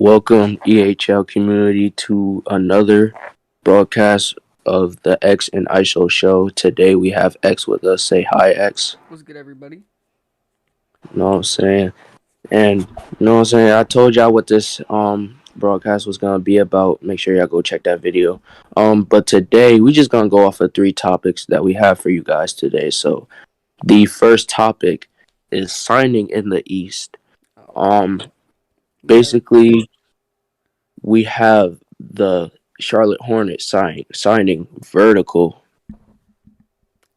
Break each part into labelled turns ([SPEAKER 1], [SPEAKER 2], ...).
[SPEAKER 1] Welcome, EHL community, to another broadcast of the X and ISO show. Today we have X with us. Say hi, X.
[SPEAKER 2] What's good, everybody?
[SPEAKER 1] You know what I'm saying? And you know what I'm saying? I told y'all what this broadcast was gonna be about. Make sure y'all go check that video. But today we just gonna go off of three topics that we have for you guys today. So the first topic is signing in the East.
[SPEAKER 2] Oh,
[SPEAKER 1] Um,
[SPEAKER 2] yeah.
[SPEAKER 1] Basically we have the Charlotte Hornets signing vertical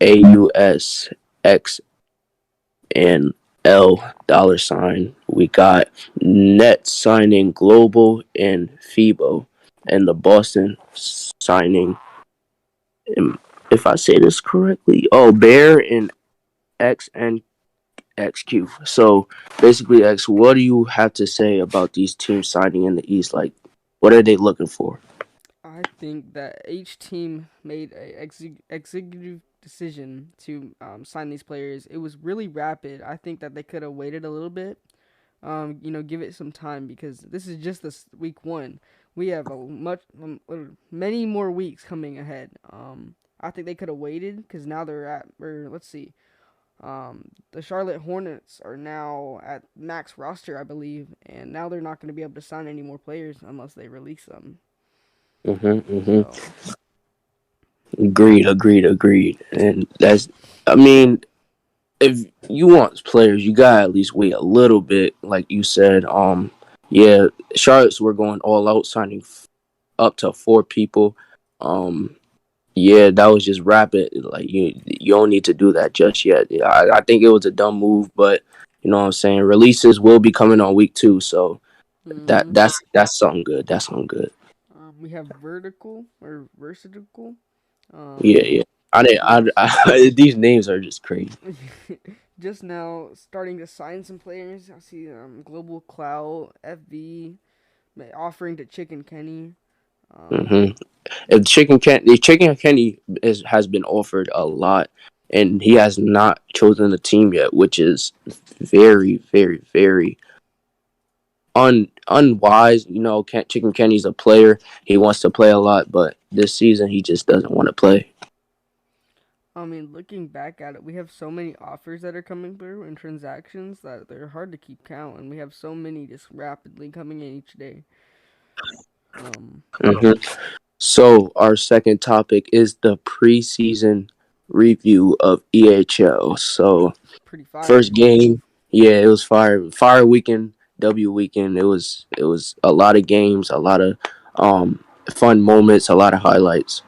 [SPEAKER 1] AUSX and $. We got Nets signing Global and FIBO, and the Boston signing, if I say this correctly, Bear and XNXQ. So basically, X, what do you have to say about these teams signing in the East? Like, what are they looking for?
[SPEAKER 2] I think that each team made a executive decision to sign these players. It was really rapid. I think that they could have waited a little bit. Give it some time because this is just this week one. We have many more weeks coming ahead. I think they could have waited because now they're at, or let's see, the Charlotte Hornets are now at max roster, I believe, and now they're not going to be able to sign any more players unless they release them.
[SPEAKER 1] Mm-hmm.
[SPEAKER 2] So,
[SPEAKER 1] Agreed. And that's, I mean, if you want players, you gotta at least wait a little bit. Like you said, yeah, Charlotte's were going all out, signing up to four people. Um, yeah, that was just rapid. Like you don't need to do that just yet. Yeah, I think it was a dumb move, but you know what I'm saying. Releases will be coming on week 2, so that
[SPEAKER 2] mm-hmm.
[SPEAKER 1] that's something good. That's something good.
[SPEAKER 2] We have vertical or versatile.
[SPEAKER 1] Yeah. I didn't.
[SPEAKER 2] Just
[SPEAKER 1] These names are just crazy.
[SPEAKER 2] just now starting to sign some players. I see Global Cloud, FV offering to Chicken Kenny. Um,
[SPEAKER 1] hmm If Chicken Kenny has been offered a lot, and he has not chosen the team yet, which is very unwise. You know, Chicken Kenny's a player; he wants to play a lot, but this season he just doesn't want to play.
[SPEAKER 2] looking back at it, we have so many offers that are coming through and transactions that they're hard to keep count, and we have so many just rapidly coming in each day. Um,
[SPEAKER 1] hmm So our second topic is the preseason review of EHL. So
[SPEAKER 2] Pretty fire.
[SPEAKER 1] first game, yeah, it was fire weekend, W weekend. It was a lot of games, a lot of um fun moments, a lot of highlights.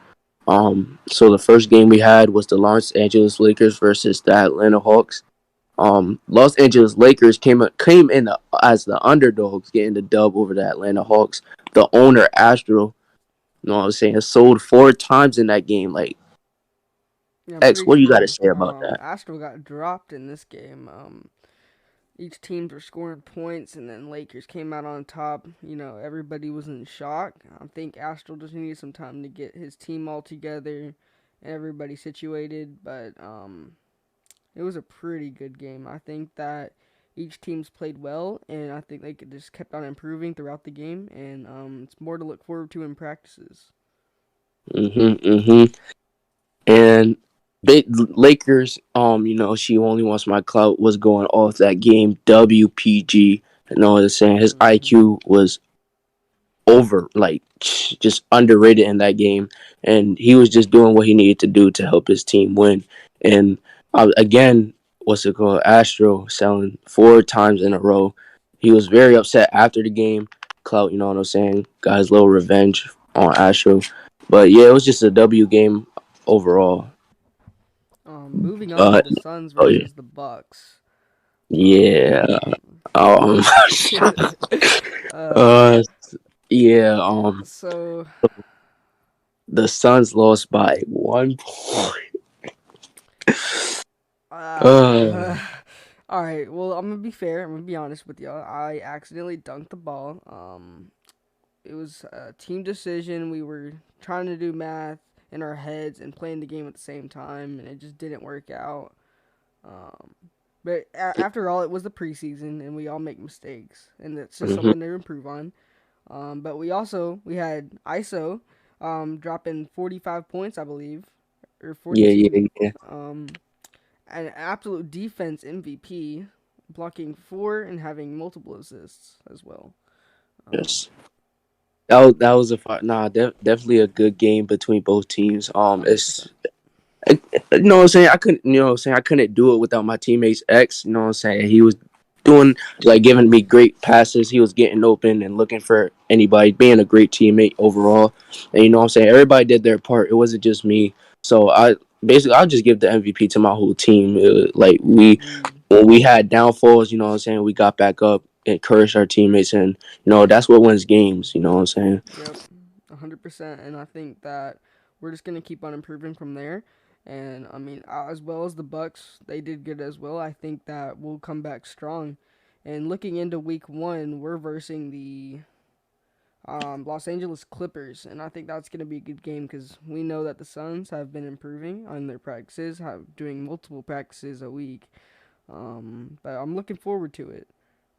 [SPEAKER 1] So the first game we had was the Los Angeles Lakers versus the Atlanta Hawks. Los Angeles Lakers came in as the underdogs, getting the dub over the Atlanta Hawks. The owner Astro, you know what I'm saying, sold 4 times in that game. Like,
[SPEAKER 2] Yeah, I'm
[SPEAKER 1] X,
[SPEAKER 2] pretty
[SPEAKER 1] what do you got to
[SPEAKER 2] sure
[SPEAKER 1] say about that?
[SPEAKER 2] Astro got dropped in this game. Each teams were scoring points, and then Lakers came out on top. Everybody was in shock. I think Astro just needed some time to get his team all together and everybody situated. But it was a pretty good game. I think that each team's played well, and I think they just kept on improving throughout the game. And it's more to look forward to in practices.
[SPEAKER 1] Mm-hmm. And Lakers, she only wants my clout was going off that game. WPG, you know what I'm saying? His
[SPEAKER 2] Mm-hmm.
[SPEAKER 1] IQ was over, like just underrated in that game, and he was just doing what he needed to do to help his team win. And again, what's it called? Astro selling 4 times in a row. He was very upset after the game. Clout, you know what I'm saying? Got his little revenge on Astro, but yeah, it was just a W game overall.
[SPEAKER 2] Moving on to
[SPEAKER 1] But
[SPEAKER 2] the Suns
[SPEAKER 1] oh yeah,
[SPEAKER 2] versus the Bucks.
[SPEAKER 1] yeah.
[SPEAKER 2] Um,
[SPEAKER 1] Um,
[SPEAKER 2] uh,
[SPEAKER 1] uh, yeah.
[SPEAKER 2] so
[SPEAKER 1] The Suns lost by 1 point.
[SPEAKER 2] Uh, all right. Well, I'm gonna be fair. I'm gonna be honest with y'all. I accidentally dunked the ball. It was a team decision. We were trying to do math in our heads and playing the game at the same time, and it just didn't work out. Um, but after all, it was the preseason, and we all make mistakes, and it's just
[SPEAKER 1] hmm
[SPEAKER 2] something to improve on. But we had ISO dropping 45 points, I believe, or
[SPEAKER 1] Yeah,
[SPEAKER 2] 42.
[SPEAKER 1] yeah, yeah.
[SPEAKER 2] Um, an absolute defense MVP, blocking four and having multiple assists as well. Um,
[SPEAKER 1] Yes. That was definitely a good game between both teams.
[SPEAKER 2] 100%.
[SPEAKER 1] You know what I'm saying? I couldn't, you know what I'm saying? I couldn't do it without my teammate's ex. You know what I'm saying? He was doing, like, giving me great passes. He was getting open and looking for anybody, being a great teammate overall. And you know what I'm saying? Everybody did their part. It wasn't just me. So I'll just give the MVP to my whole team. Like,
[SPEAKER 2] Agreed.
[SPEAKER 1] when we had downfalls, you know what I'm saying? We got back up, encouraged our teammates, and, that's what wins games. You know what I'm saying?
[SPEAKER 2] Yep, 100%. And I think that we're just gonna keep on improving from there. And I mean, as well as the Bucks, they did good as well. I think that we'll come back strong. And looking into Week 1, we're versing the Los Angeles Clippers, and I think that's going to be a good game because we know that the Suns have been improving on their practices, have doing multiple practices a week. But I'm looking forward to it.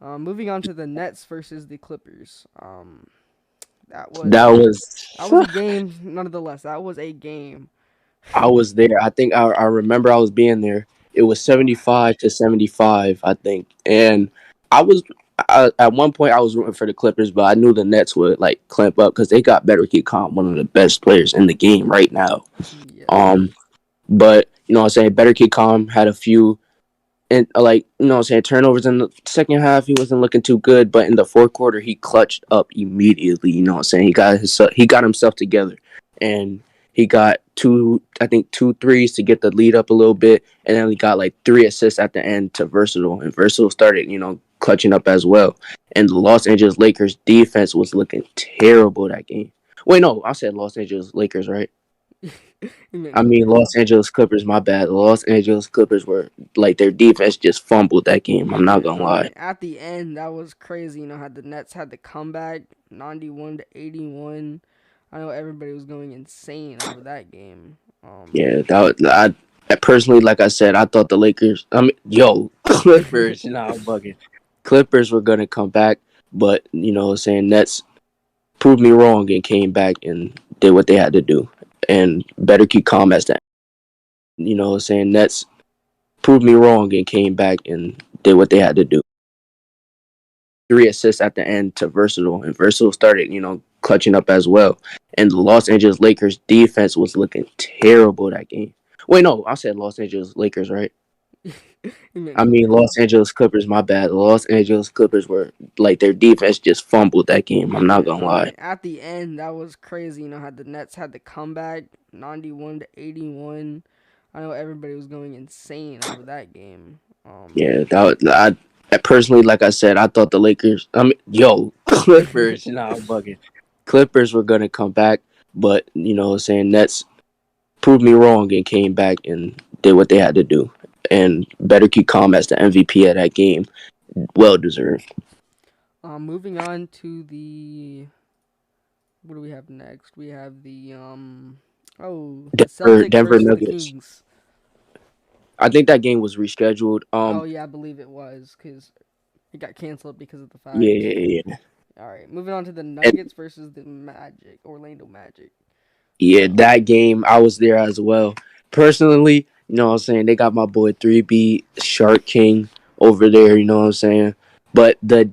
[SPEAKER 2] Moving on to the Nets versus the Clippers. That
[SPEAKER 1] That
[SPEAKER 2] was that
[SPEAKER 1] was.
[SPEAKER 2] was a game, nonetheless. That was a game.
[SPEAKER 1] I was there. I think I remember I was being there. It was
[SPEAKER 2] Yep.
[SPEAKER 1] 75-75, I think. And I was at one point I was rooting for the Clippers, but I knew the Nets would like clamp up because they got Better Kid Comp, one of the best players in the game right now.
[SPEAKER 2] Yes.
[SPEAKER 1] Um, but you know what I'm saying, Better Kid Comp had a few and like I'm saying turnovers in the second half. He wasn't looking too good, but in the fourth quarter he clutched up immediately. You know what I'm saying, he got himself together, and he got two threes to get the lead up a little bit, and then he got like three assists at the end to Versatile, and Versatile started clutching up as well. And the Los Angeles Lakers defense was looking terrible that game. Wait, no, I said Los Angeles Lakers, right?
[SPEAKER 2] You meant
[SPEAKER 1] I mean,
[SPEAKER 2] Clippers.
[SPEAKER 1] Los Angeles Clippers, my bad. The Los Angeles Clippers were like their defense just fumbled that game. I'm not
[SPEAKER 2] Yeah,
[SPEAKER 1] gonna
[SPEAKER 2] I
[SPEAKER 1] lie.
[SPEAKER 2] mean, at the end, that was crazy. Had the Nets had the comeback, 91-81. I know everybody was going insane over that game.
[SPEAKER 1] Yeah, I personally, like I said, I thought the Lakers. Clippers. I'm bugging. Clippers were gonna come back, but saying Nets proved me wrong and came back and did what they had to do, and better keep calm as that. Saying Nets proved me wrong and came back and did what they had to do. Three assists at the end to Versatile, and Versatile started, clutching up as well. And the Los Angeles Lakers defense was looking terrible that game. Wait, no, I said Los Angeles Lakers, right?
[SPEAKER 2] You meant
[SPEAKER 1] I mean
[SPEAKER 2] Clippers.
[SPEAKER 1] Los Angeles Clippers, my bad. The Los Angeles Clippers were like their defense just fumbled that game. I'm not
[SPEAKER 2] Yeah,
[SPEAKER 1] gonna
[SPEAKER 2] I
[SPEAKER 1] lie.
[SPEAKER 2] mean, at the end, that was crazy. Had the Nets had the comeback, 91-81. I know everybody was going insane over that game.
[SPEAKER 1] Yeah, I personally, like I said, I thought the Lakers. Clippers. I'm bugging. Clippers were gonna come back, but saying Nets proved me wrong and came back and did what they had to do. And better keep calm as the MVP of that game. Well deserved.
[SPEAKER 2] Moving on to the what do we have next? We have the Celtics
[SPEAKER 1] Denver
[SPEAKER 2] versus the
[SPEAKER 1] Nuggets.
[SPEAKER 2] Kings.
[SPEAKER 1] I think that game was rescheduled.
[SPEAKER 2] Oh yeah, I believe it was because it got canceled because of the
[SPEAKER 1] Yeah,
[SPEAKER 2] fact.
[SPEAKER 1] yeah, yeah.
[SPEAKER 2] All right, moving on to the
[SPEAKER 1] And
[SPEAKER 2] Nuggets versus the Magic, Orlando Magic.
[SPEAKER 1] yeah,
[SPEAKER 2] Um,
[SPEAKER 1] that game I was there as well. Personally, what I'm saying, they got my boy 3B Shark King over there, you know what I'm saying? But the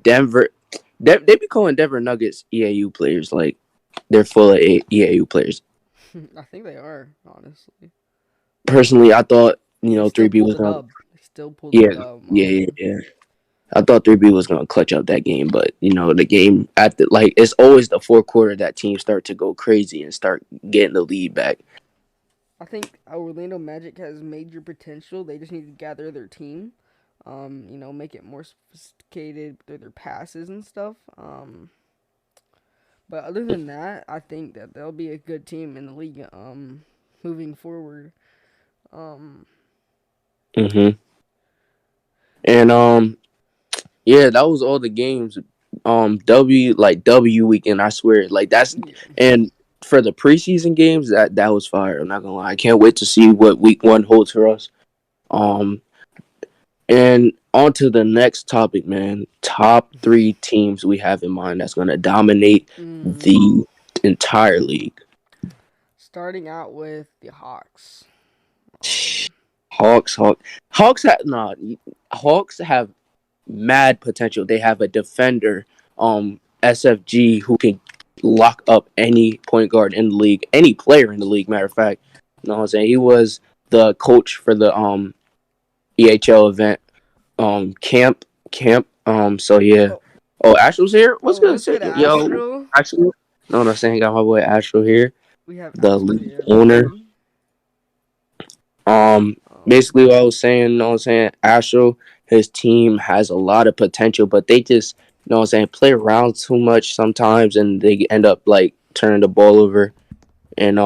[SPEAKER 1] they be calling Denver Nuggets EAU players, like they're full of EAU players.
[SPEAKER 2] I think they are honestly.
[SPEAKER 1] Personally, I thought,
[SPEAKER 2] They still
[SPEAKER 1] 3B
[SPEAKER 2] pulled
[SPEAKER 1] was
[SPEAKER 2] the
[SPEAKER 1] gonna.
[SPEAKER 2] dub. They still pulled the
[SPEAKER 1] Yeah,
[SPEAKER 2] dub.
[SPEAKER 1] yeah. I thought 3B was gonna clutch up that game, but the game at the like it's always the fourth quarter that teams start to go crazy and start getting the lead back.
[SPEAKER 2] I think Orlando Magic has major potential. They just need to gather their team. Make it more sophisticated through their passes and stuff. But other than that, I think that they'll be a good team in the league. Moving forward. Um,
[SPEAKER 1] hmm And yeah, that was all the games. W weekend, I swear, like that's
[SPEAKER 2] yeah.
[SPEAKER 1] and for the preseason games that was fire. I'm not gonna lie, I can't wait to see what week one holds for us. Um, And on to the next topic, man. Top three teams we have in mind that's going to dominate
[SPEAKER 2] Mm.
[SPEAKER 1] the entire league.
[SPEAKER 2] Starting out with the Hawks. Um,
[SPEAKER 1] Hawks, Hawks have nah, Hawks have mad potential. They have a defender, SFG, who can lock up any point guard in the league, any player in the league. Matter of fact, you know what I'm saying? He was the coach for the EHL event, camp. So yeah.
[SPEAKER 2] oh,
[SPEAKER 1] Oh, Astro's here. What's
[SPEAKER 2] oh,
[SPEAKER 1] good,
[SPEAKER 2] what's
[SPEAKER 1] Sid?
[SPEAKER 2] good,
[SPEAKER 1] Yo,
[SPEAKER 2] Astro?
[SPEAKER 1] Astro. No, what I'm saying, got my boy Astro here,
[SPEAKER 2] We have
[SPEAKER 1] the
[SPEAKER 2] Astro
[SPEAKER 1] league
[SPEAKER 2] here,
[SPEAKER 1] owner.
[SPEAKER 2] everybody.
[SPEAKER 1] Um,
[SPEAKER 2] Um,
[SPEAKER 1] Basically, what I was saying, you know what I'm saying, Astro, his team has a lot of potential, but they just, you know what I'm saying, play around too much sometimes, and they end up like turning the ball over. And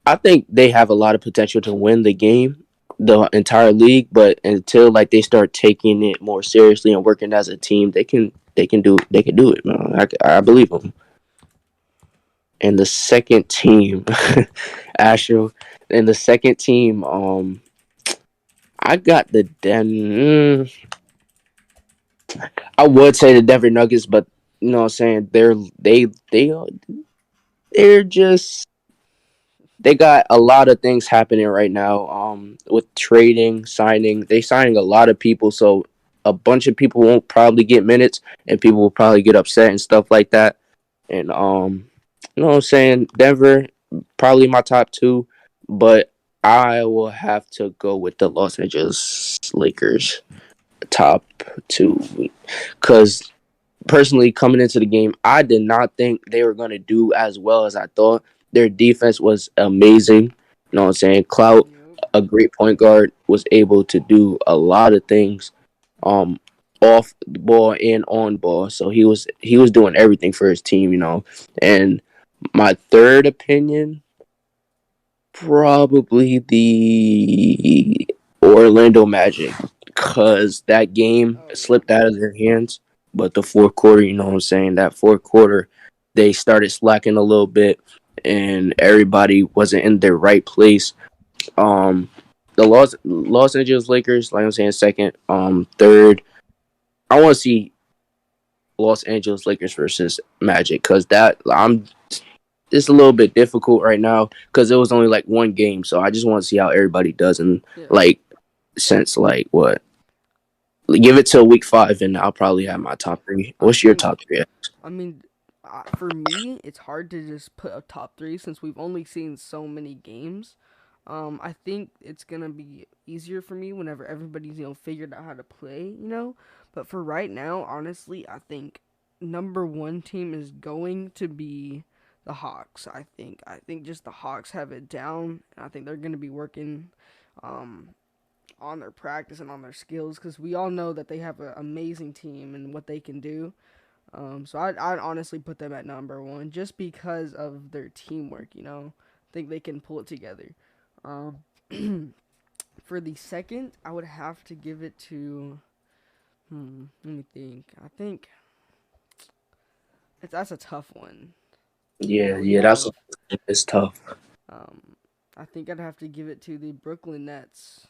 [SPEAKER 1] I think they have a lot of potential to win the game, the entire league. But until like they start taking it more seriously and working as a team, they can do it, man. I believe them. And the second team, Astro, and the second team, I got the I would say the Denver Nuggets, but you know what I'm saying, they're just they got a lot of things happening right now. With trading, signing, they signing a lot of people, so a bunch of people won't probably get minutes, and people will probably get upset and stuff like that. And you know what I'm saying, Denver probably my top two, but I will have to go with the Los Angeles Lakers top two, because personally, coming into the game, I did not think they were going to do as well as I thought. Their defense was amazing. You know what I'm saying? Clout,
[SPEAKER 2] yep.
[SPEAKER 1] a great point guard, was able to do a lot of things, um, off the ball and on ball. So he was doing everything for his team, you know. And my third opinion, probably the Orlando Magic, because that game
[SPEAKER 2] Oh yeah.
[SPEAKER 1] slipped out of their hands. But the fourth quarter, you know what I'm saying? That fourth quarter, they started slacking a little bit, and everybody wasn't in their right place. Um, the Los Angeles Lakers, like I'm saying, second. Third, I want to see Los Angeles Lakers versus Magic, because that I'm it's a little bit difficult right now because it was only like one game. So I just want to see how everybody does, and
[SPEAKER 2] Yeah.
[SPEAKER 1] like since like what, give it till week 5 and I'll probably have my top three.
[SPEAKER 2] I
[SPEAKER 1] What's your
[SPEAKER 2] think.
[SPEAKER 1] top three?
[SPEAKER 2] I mean, for me, it's hard to just put a top three since we've only seen so many games. I think it's gonna be easier for me whenever everybody's figured out how to play. But for right now, honestly, I think number one team is going to be the Hawks. I think just the Hawks have it down, and I think they're gonna be working. Um, on their practice and on their skills because we all know that they have an amazing team and what they can do. So I'd honestly put them at number one just because of their teamwork. I think they can pull it together. Um, for the second, I would have to give it to. Let me think. I think that's a tough one.
[SPEAKER 1] Yeah,
[SPEAKER 2] We
[SPEAKER 1] yeah, that's
[SPEAKER 2] have.
[SPEAKER 1] it's tough.
[SPEAKER 2] Um, I think I'd have to give it to the Brooklyn Nets.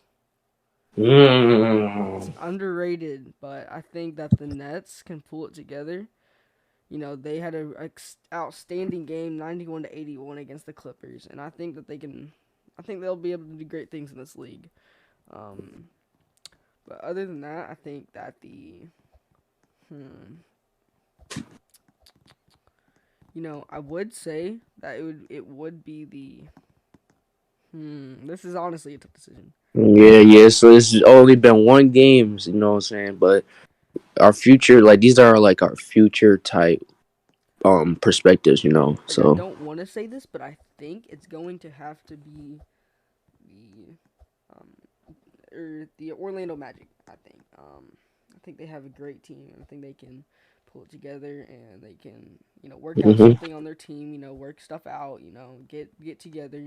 [SPEAKER 2] It's
[SPEAKER 1] Mm.
[SPEAKER 2] underrated, but I think that the Nets can pull it together. They had a outstanding game, 91-81 against the Clippers, and I think that they can. I think they'll be able to do great things in this league. Um, but other than that, I think that the hmm, I would say that it would be the This is honestly a tough decision.
[SPEAKER 1] Yeah, yeah. So this has only been one games, you know what I'm saying? But our future, like these are like our future type perspectives, you know.
[SPEAKER 2] Like I
[SPEAKER 1] So
[SPEAKER 2] don't want to say this, but I think it's going to have to be the um the Orlando Magic. I think they have a great team, and I think they can pull it together, and they can work out
[SPEAKER 1] hmm
[SPEAKER 2] something on their team. Work stuff out. Get together.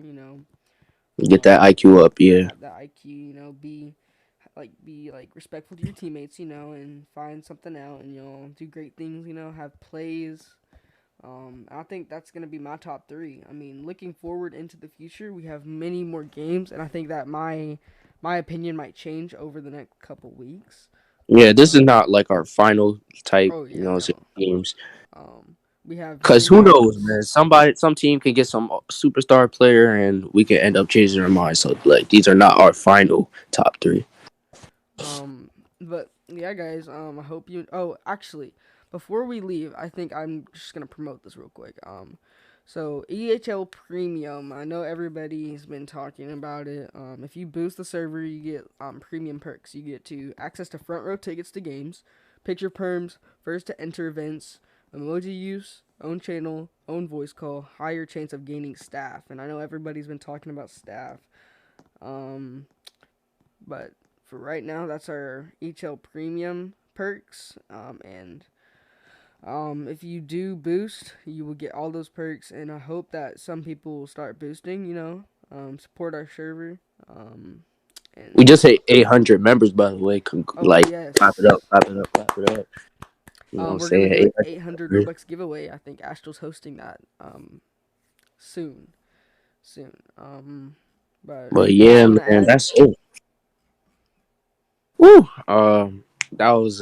[SPEAKER 1] get that IQ up, yeah.
[SPEAKER 2] Have that IQ. Be like respectful to your teammates. And find something out, and do great things. Have plays. I think that's gonna be my top three. I mean, looking forward into the future, we have many more games, and I think that my my opinion might change over the next couple weeks.
[SPEAKER 1] Yeah, this is
[SPEAKER 2] Um,
[SPEAKER 1] not like our final type,
[SPEAKER 2] oh yeah, no.
[SPEAKER 1] games.
[SPEAKER 2] Um, we have
[SPEAKER 1] Cause who knows,
[SPEAKER 2] videos.
[SPEAKER 1] man? Some team can get some superstar player, and we can end up changing our mind. So like, these are not our final top three.
[SPEAKER 2] But yeah, guys. I hope you. Oh, actually, before we leave, I think I'm just gonna promote this real quick. So EHL Premium. I know everybody's been talking about it. If you boost the server, you get premium perks. You get to access to front row tickets to games, picture perms, first to enter events, emoji use, own channel, own voice call, higher chance of gaining staff. And I know everybody's been talking about staff. Um, but for right now, that's our HL Premium perks. And if you do boost, you will get all those perks. And I hope that some people will start boosting. Support our server.
[SPEAKER 1] We
[SPEAKER 2] And
[SPEAKER 1] just hit 800 members, by the way.
[SPEAKER 2] oh
[SPEAKER 1] Like, clap it
[SPEAKER 2] yes,
[SPEAKER 1] up, clap it up, clap it up. You know what I'm
[SPEAKER 2] we're gonna
[SPEAKER 1] saying?
[SPEAKER 2] do an
[SPEAKER 1] 800
[SPEAKER 2] 800
[SPEAKER 1] members.
[SPEAKER 2] Robux giveaway. I think Astral's hosting that soon, soon. But
[SPEAKER 1] But
[SPEAKER 2] anything
[SPEAKER 1] yeah,
[SPEAKER 2] you want to
[SPEAKER 1] man,
[SPEAKER 2] add?
[SPEAKER 1] that's it. Woo. That was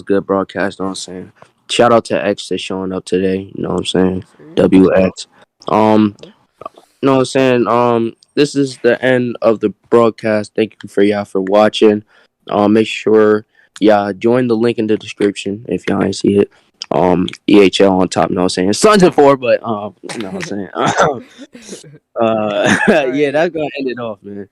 [SPEAKER 1] a good broadcast. You know what I'm saying? Shout out to X for showing up today. You know what I'm saying?
[SPEAKER 2] Yes, sir.
[SPEAKER 1] WX. Um,
[SPEAKER 2] Uh-huh.
[SPEAKER 1] you know what I'm saying? This is the end of the broadcast. Thank you for y'all for watching. Make sure y'all join the link in the description if y'all ain't see it. EHL on top. You know what I'm saying? Suns and four, but you know what I'm saying?
[SPEAKER 2] All
[SPEAKER 1] Yeah,
[SPEAKER 2] right.
[SPEAKER 1] that's gonna end it off, man.